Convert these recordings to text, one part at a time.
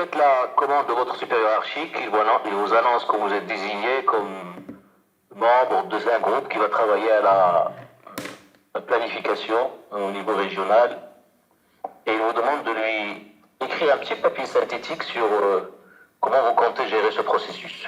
faites la commande de votre supérieur hiérarchique, il vous annonce que vous êtes désigné comme membre d'un groupe qui va travailler à la planification au niveau régional, et il vous demande de lui écrire un petit papier synthétique sur comment vous comptez gérer ce processus.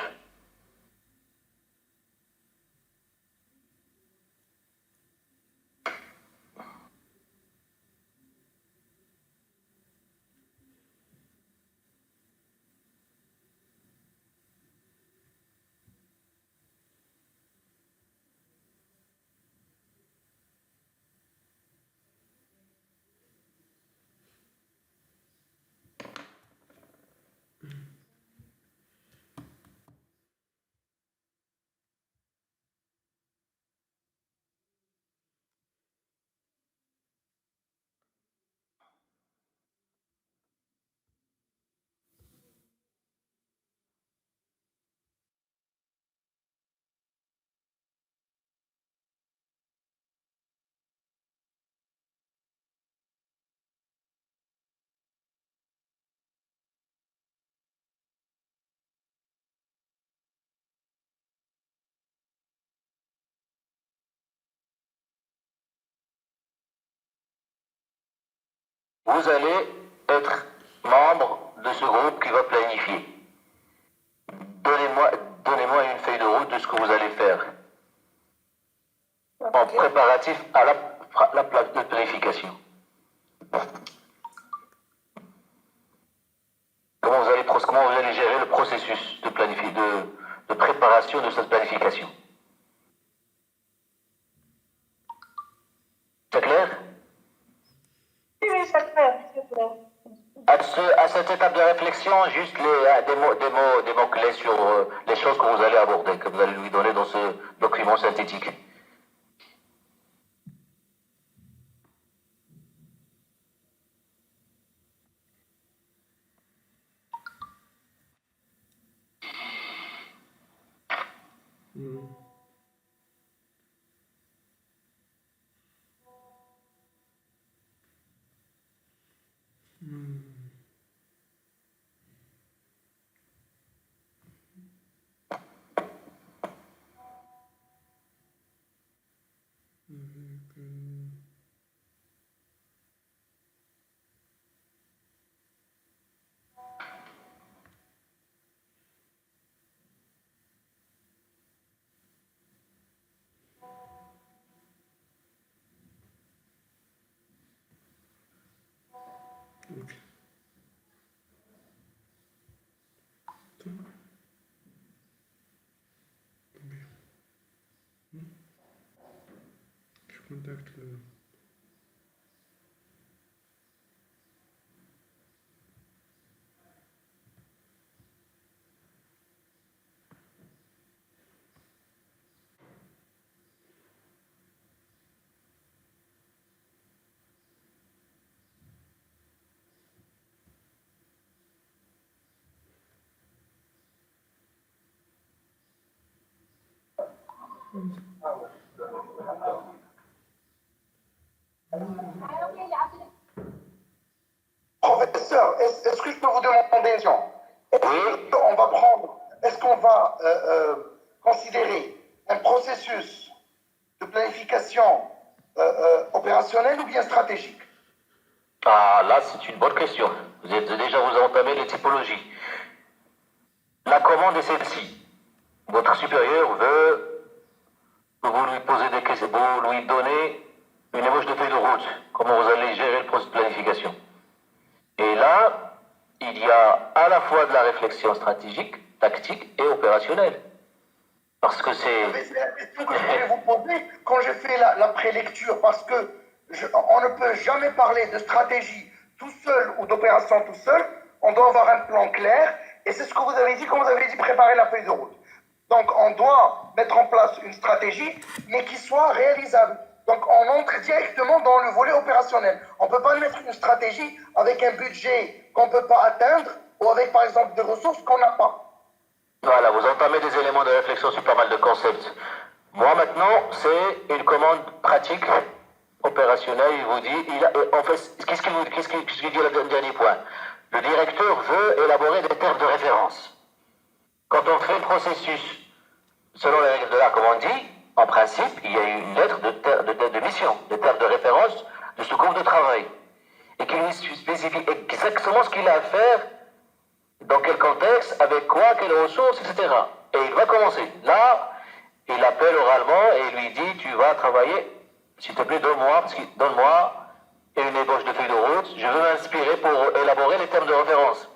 Vous allez être membre de ce groupe qui va planifier. Donnez-moi une feuille de route de ce que vous allez faire en préparatif à la planification. Comment vous allez gérer le processus de préparation de cette planification. C'est clair? Oui, c'est clair, c'est clair. À cette étape de réflexion, juste des mots clés sur les choses que vous allez aborder, que vous allez lui donner dans ce document synthétique. Okay. Je contacte le... Professeur, est-ce que je peux vous demander une question? Est-ce qu'on va considérer un processus de planification opérationnelle ou bien stratégique? Ah, là, c'est une bonne question. Vous entamé les typologies. La commande est celle-ci. Votre supérieur veut que vous lui posez des questions, vous lui donnez une ébauche de feuille de route, comment vous allez gérer le processus de planification. Et là, il y a à la fois de la réflexion stratégique, tactique et opérationnelle. Parce que c'est... C'est la question que je voulais vous poser quand j'ai fait la prélecture, parce que on ne peut jamais parler de stratégie tout seul ou d'opération tout seul, on doit avoir un plan clair, et c'est ce que vous avez dit quand vous avez dit préparer la feuille de route. Donc on doit mettre en place une stratégie, mais qui soit réalisable. Donc on entre directement dans le volet opérationnel. On ne peut pas mettre une stratégie avec un budget qu'on ne peut pas atteindre, ou avec par exemple des ressources qu'on n'a pas. Voilà, vous entamez des éléments de réflexion sur pas mal de concepts. Moi maintenant, c'est une commande pratique, opérationnelle. Il vous dit, en fait, qu'est-ce qu'il dit le dernier point? Le directeur veut élaborer processus, selon les règles de l'art, comme on dit, en principe, il y a une lettre de mission, de terme de référence de ce groupe de travail, et qui lui spécifie exactement ce qu'il a à faire, dans quel contexte, avec quoi, quelles ressources, etc. Et il va commencer. Là, il appelle oralement et il lui dit, tu vas travailler, s'il te plaît, donne-moi une ébauche de feuille de route, je veux m'inspirer pour élaborer les termes de référence.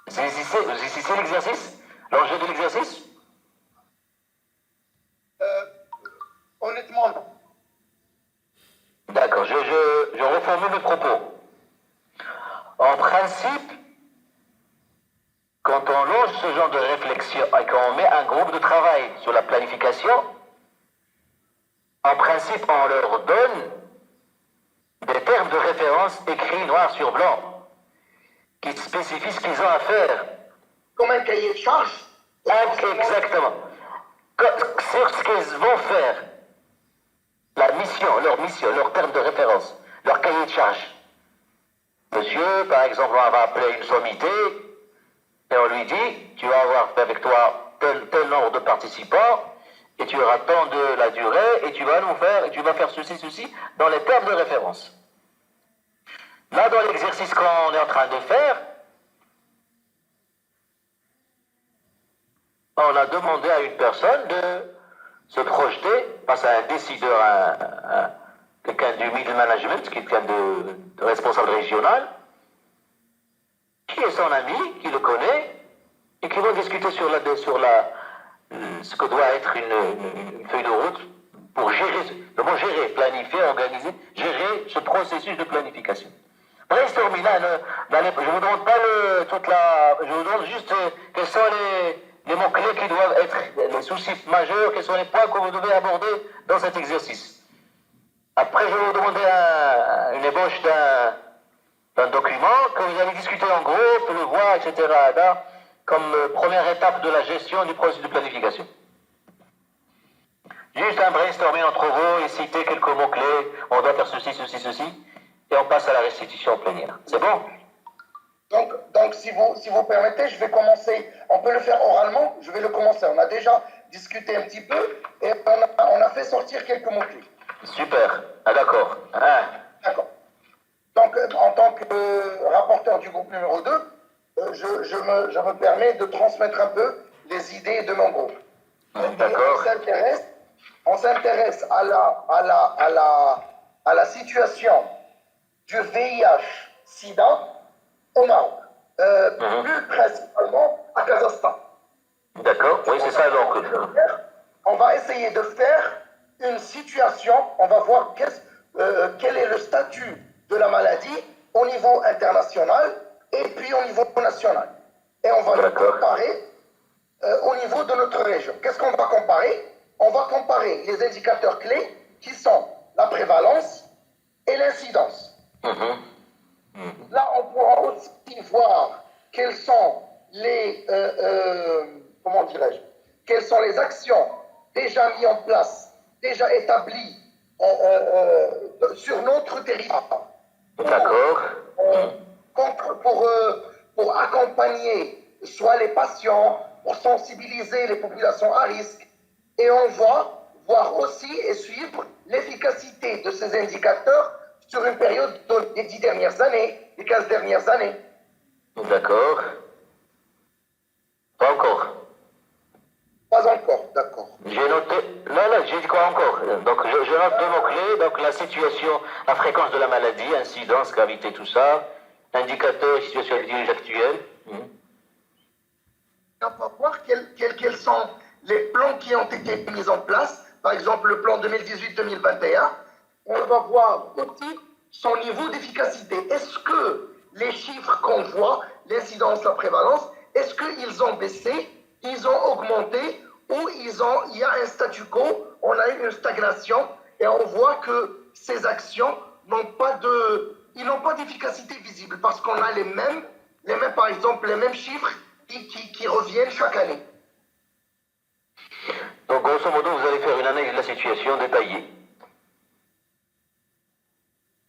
Vous saisissez l'exercice? L'enjeu de l'exercice? Honnêtement, non. D'accord, je reformule mes propos. En principe, quand on lance ce genre de réflexion et qu'on met un groupe de travail sur la planification, en principe, on leur donne des termes de référence écrits noir sur blanc qui spécifient ce qu'ils ont à faire. Comme un cahier de charge. Exactement. Sur ce qu'ils vont faire, leur mission, leur terme de référence, leur cahier de charge. Monsieur, par exemple, on va appeler une sommité et on lui dit, tu vas avoir avec toi tel nombre de participants et tu auras tant de la durée et tu vas faire ceci, dans les termes de référence. Là, dans l'exercice qu'on est en train de faire, on a demandé à une personne de se projeter face à un décideur, quelqu'un du middle management, quelqu'un de responsable régional, qui est son ami, qui le connaît, et qui va discuter sur ce que doit être une feuille de route pour gérer, planifier, organiser, gérer ce processus de planification. Brainstorming, je vous demande pas je vous demande juste quels sont les mots-clés qui doivent être les soucis majeurs, quels sont les points que vous devez aborder dans cet exercice. Après, je vais vous demander une ébauche d'un document que vous allez discuter en groupe, le voir, etc. Là, comme première étape de la gestion du processus de planification. Juste un brainstorming entre vous et citer quelques mots-clés, on doit faire ceci, et on passe à la restitution plénière. C'est bon? Donc si vous permettez, je vais commencer. On peut le faire oralement, je vais le commencer. On a déjà discuté un petit peu et on a fait sortir quelques mots-clés. Super. Ah, d'accord. D'accord. Donc, en tant que rapporteur du groupe numéro 2, je me permets de transmettre un peu les idées de mon groupe. D'accord. On s'intéresse à la situation du VIH-Sida au Maroc, plus principalement à Kazakhstan. D'accord, oui, c'est ça donc. On va essayer de faire une situation, on va voir quel est le statut de la maladie au niveau international et puis au niveau national. Et on va le comparer au niveau de notre région. Qu'est-ce qu'on va comparer? On va comparer les indicateurs clés qui sont la prévalence et l'incidence. Là, on pourra aussi voir quelles sont les, quelles sont les actions déjà mises en place, déjà établies sur notre territoire. D'accord. Pour accompagner soit les patients, pour sensibiliser les populations à risque. Et on va voir aussi et suivre l'efficacité de ces indicateurs sur une période des 10 dernières années, des 15 dernières années. D'accord. Pas encore. Pas encore, d'accord. J'ai noté. Non, j'ai dit quoi encore? Donc, je note deux mots-clés. Donc, la situation, la fréquence de la maladie, incidence, gravité, tout ça. Indicateur et situation épidémiologique actuelle. On va voir quels sont les plans qui ont été mis en place. Par exemple, le plan 2018-2021. On va voir aussi son niveau d'efficacité. Est-ce que les chiffres qu'on voit, l'incidence, la prévalence, est-ce qu'ils ont baissé, ils ont augmenté ou il y a un statu quo, on a eu une stagnation et on voit que ces actions n'ont pas d'efficacité visible parce qu'on a les mêmes, par exemple, les mêmes chiffres qui reviennent chaque année. Donc, grosso modo, vous allez faire une analyse de la situation détaillée.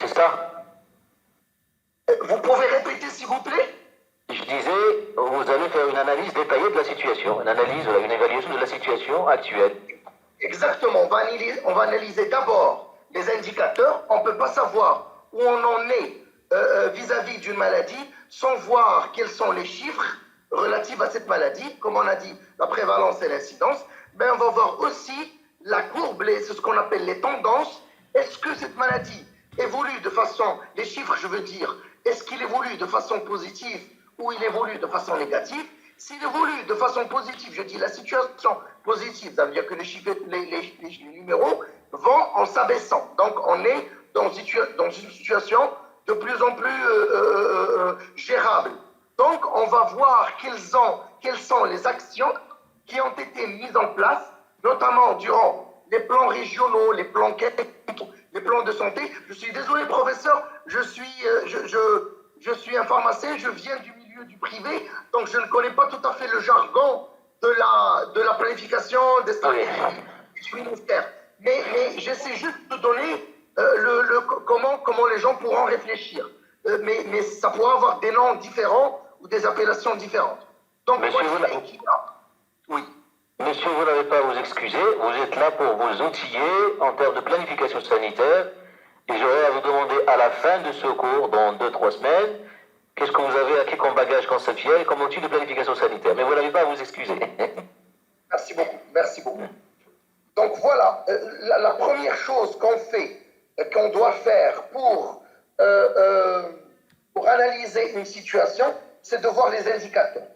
C'est ça? Vous pouvez répéter, s'il vous plaît? Je disais, vous allez faire situation, une analyse, une évaluation de la situation actuelle. Exactement, on va analyser d'abord les indicateurs. On ne peut pas savoir où on en est vis-à-vis d'une maladie sans voir quels sont les chiffres relatifs à cette maladie. Comme on a dit, la prévalence et l'incidence. Ben, on va voir aussi la courbe, c'est ce qu'on appelle les tendances. Est-ce que cette maladie évolue de façon, les chiffres je veux dire, est-ce qu'il évolue de façon positive ou il évolue de façon négative? S'il évolue de façon positive, je dis la situation positive, ça veut dire que les chiffres, les numéros vont en s'abaissant. Donc on est dans une situation de plus en plus gérable. Donc on va voir quelles sont les actions qui ont été mises en place, notamment durant les plans régionaux, les plans de santé. Je suis désolé, professeur, je suis un pharmacien, je viens du milieu du privé, donc je ne connais pas tout à fait le jargon de la planification des stratégies du ministère. Mais j'essaie juste de donner comment les gens pourront réfléchir. Mais ça pourra avoir des noms différents ou des appellations différentes. Donc, Monsieur, oui. Monsieur, vous n'avez pas à vous excuser, vous êtes là pour vous outiller en termes de planification sanitaire, et j'aurais à vous demander à la fin de ce cours, dans 2-3 semaines, qu'est-ce que vous avez acquis comme bagage conceptuel et comme outil de planification sanitaire. Mais vous n'avez pas à vous excuser. Merci beaucoup, merci beaucoup. Donc voilà, la première chose qu'on fait, qu'on doit faire pour analyser une situation, c'est de voir les indicateurs.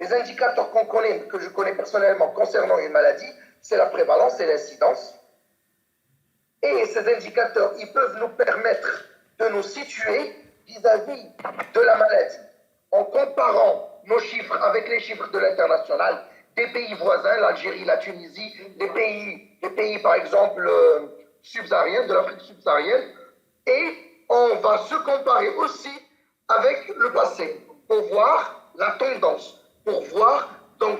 Les indicateurs qu'on connaît, que je connais personnellement concernant une maladie, c'est la prévalence et l'incidence. Et ces indicateurs, ils peuvent nous permettre de nous situer vis-à-vis de la maladie. En comparant nos chiffres avec les chiffres de l'international, des pays voisins, l'Algérie, la Tunisie, les pays par exemple subsahariens, de l'Afrique subsaharienne, et on va se comparer aussi avec le passé pour voir la tendance, pour voir dans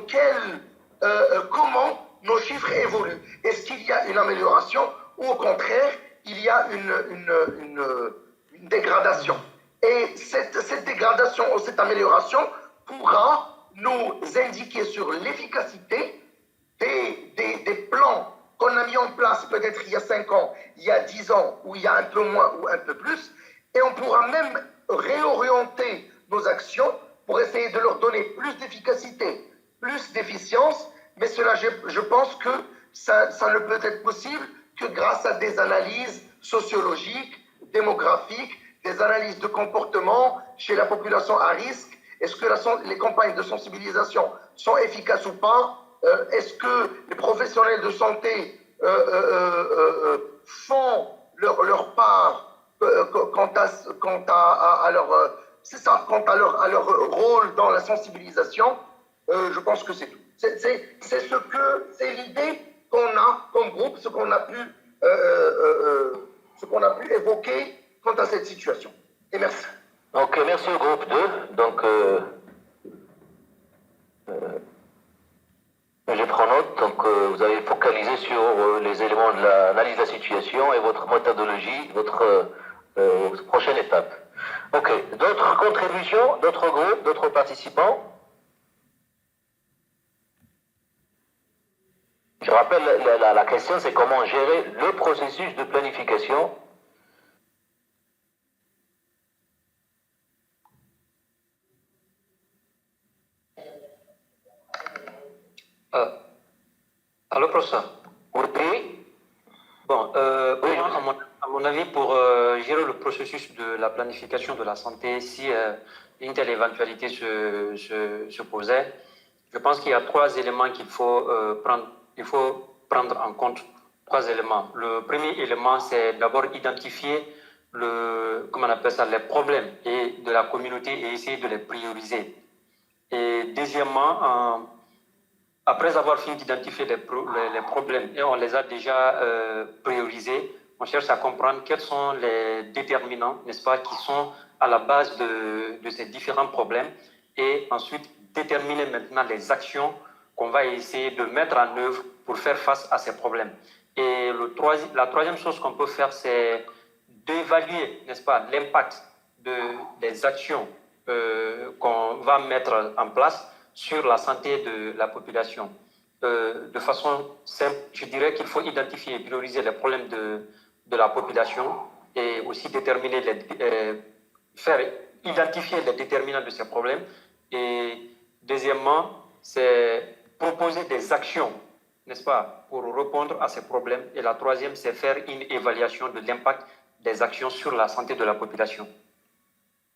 comment nos chiffres évoluent. Est-ce qu'il y a une amélioration ou au contraire, il y a une dégradation. Et cette dégradation ou cette amélioration pourra nous indiquer sur l'efficacité des plans qu'on a mis en place peut-être il y a 5 ans, il y a 10 ans, ou il y a un peu moins ou un peu plus, et on pourra même réorienter nos actions pour essayer de leur donner plus d'efficacité, plus d'efficience, mais cela, je pense que ça ne peut être possible que grâce à des analyses sociologiques, démographiques, des analyses de comportement chez la population à risque. Est-ce que les campagnes de sensibilisation sont efficaces ou pas? Est-ce que les professionnels de santé font leur part quant à leur rôle dans la sensibilisation? Je pense que c'est tout. C'est l'idée qu'on a comme groupe, ce qu'on a pu évoquer quant à cette situation. Et merci. Ok, merci au groupe 2. Donc, je prends note. Donc, vous avez focalisé sur les éléments de l'analyse de la situation et votre méthodologie, votre prochaine étape. Ok, d'autres contributions, d'autres groupes, d'autres participants? Je rappelle, la question, c'est comment gérer le processus de planification. Allô, professeur? Oui. Bon, à mon avis, pour gérer le processus de la planification de la santé, si une telle éventualité se posait, je pense qu'il y a 3 éléments qu'il faut prendre en compte. 3 éléments. Le premier élément, c'est d'abord identifier les problèmes de la communauté et essayer de les prioriser. Et deuxièmement, après avoir fini d'identifier les problèmes et on les a déjà priorisés, on cherche à comprendre quels sont les déterminants, n'est-ce pas, qui sont à la base de ces différents problèmes et ensuite déterminer maintenant les actions qu'on va essayer de mettre en œuvre pour faire face à ces problèmes. Et la troisième chose qu'on peut faire, c'est d'évaluer, n'est-ce pas, l'impact des actions qu'on va mettre en place sur la santé de la population. De façon simple, je dirais qu'il faut identifier et prioriser les problèmes de la population et aussi déterminer faire identifier les déterminants de ces problèmes. Et deuxièmement, c'est proposer des actions, n'est-ce pas, pour répondre à ces problèmes. Et la troisième, c'est faire une évaluation de l'impact des actions sur la santé de la population.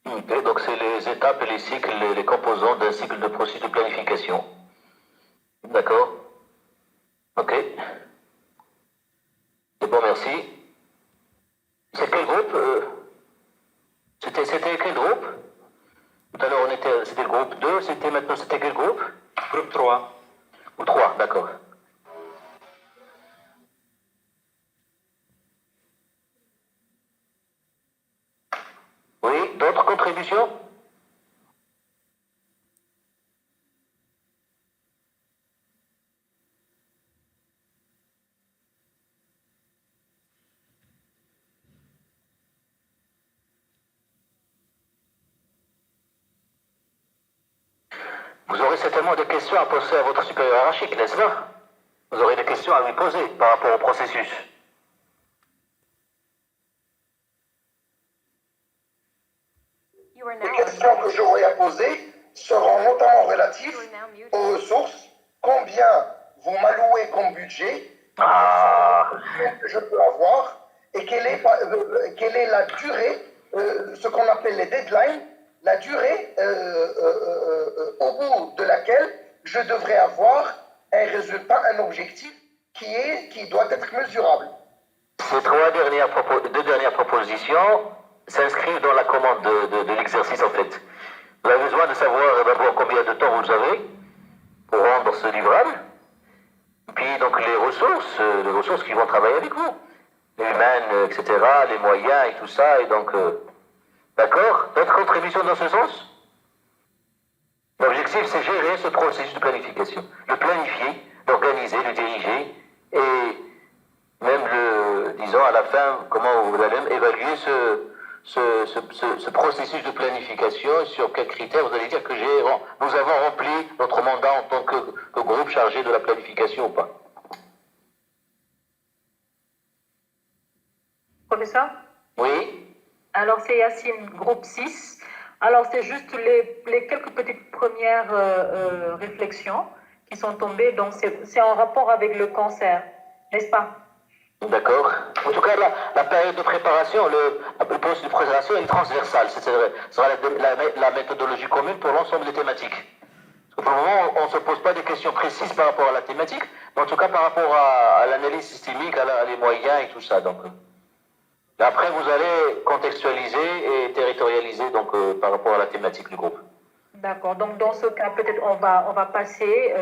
Ok, donc c'est les étapes et les cycles, les composants d'un cycle de processus de planification. D'accord. Ok. C'est bon, merci. C'est quel groupe C'était quel groupe? Tout à l'heure, c'était le groupe 2, maintenant, c'était quel groupe? Groupe 3. Ou 3, d'accord. Oui, d'autres contributions? Vous aurez certainement des questions à poser à votre supérieur hiérarchique, n'est-ce pas? Vous aurez des questions à lui poser par rapport au processus. Les questions que j'aurai à poser seront notamment relatives aux ressources, combien vous m'allouez comme budget, que je peux avoir, et quelle est la durée, ce qu'on appelle les deadlines, la durée au bout de laquelle je devrais avoir un résultat, un objectif qui doit être mesurable. Ces deux dernières propositions s'inscrivent dans la commande de l'exercice en fait. Vous avez besoin de savoir d'abord combien de temps vous avez pour rendre ce livrable, puis donc les ressources qui vont travailler avec vous, les humaines, etc., les moyens et tout ça, et donc, d'accord? D'autres contributions dans ce sens? L'objectif, c'est gérer ce processus de planification, le planifier, l'organiser, le diriger, et même disons à la fin, comment vous allez évaluer ce processus de planification, sur quels critères vous allez dire que nous avons rempli notre mandat en tant que groupe chargé de la planification ou pas. Professeur? Oui. Alors, c'est Yacine, groupe 6. Alors, c'est juste les quelques petites premières réflexions qui sont tombées. Donc, c'est en rapport avec le cancer, n'est-ce pas? D'accord. En tout cas, la période de préparation, le poste de préparation est transversale. Ce sera la méthodologie commune pour l'ensemble des thématiques. Parce que pour le moment, on ne se pose pas des questions précises par rapport à la thématique, mais en tout cas par rapport à l'analyse systémique, les moyens et tout ça. Donc, après, vous allez contextualiser et territorialiser donc, par rapport à la thématique du groupe. D'accord. Donc, dans ce cas, peut-être on va passer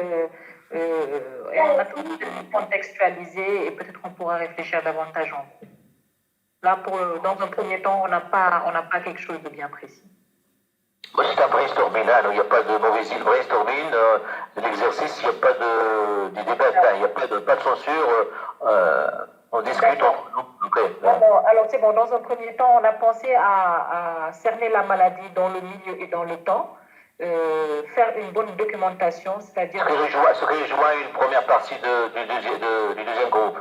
et on va contextualiser et peut-être on pourra réfléchir davantage en groupe. Là, dans un premier temps, on n'a pas quelque chose de bien précis. C'est un brainstorming, hein, il n'y a pas de mauvaise idée. Brainstorming, l'exercice, il n'y a pas de débat, il n'y a pas de censure. On discute entre nous. Okay. Alors, c'est bon. Dans un premier temps, on a pensé à cerner la maladie dans le milieu et dans le temps, faire une bonne documentation, c'est-à-dire... Ce qui rejoint une première partie du deuxième groupe.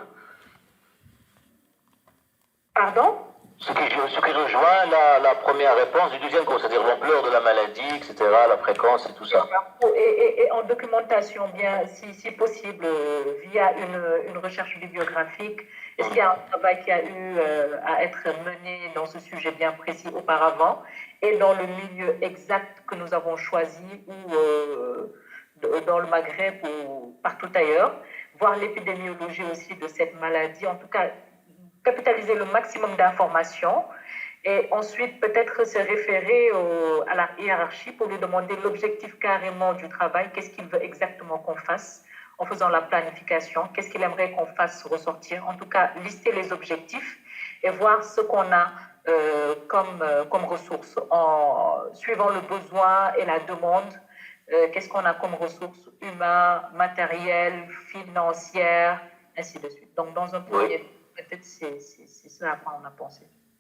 Pardon? Ce qui rejoint la première réponse du deuxième groupe, c'est-à-dire l'ampleur de la maladie, etc., la fréquence et tout ça. Et en documentation, bien, si possible, via une recherche bibliographique, est-ce qu'il y a un travail qui a eu à être mené dans ce sujet bien précis auparavant et dans le milieu exact que nous avons choisi ou dans le Maghreb ou partout ailleurs, voir l'épidémiologie aussi de cette maladie, en tout cas capitaliser le maximum d'informations et ensuite peut-être se référer à la hiérarchie pour lui demander l'objectif carrément du travail, qu'est-ce qu'il veut exactement qu'on fasse en faisant la planification, qu'est-ce qu'il aimerait qu'on fasse ressortir, en tout cas lister les objectifs et voir ce qu'on a comme ressources en suivant le besoin et la demande, qu'est-ce qu'on a comme ressources humaines, matérielles, financières, ainsi de suite. Donc dans un premier peut-être c'est ce à quoi on a pensé.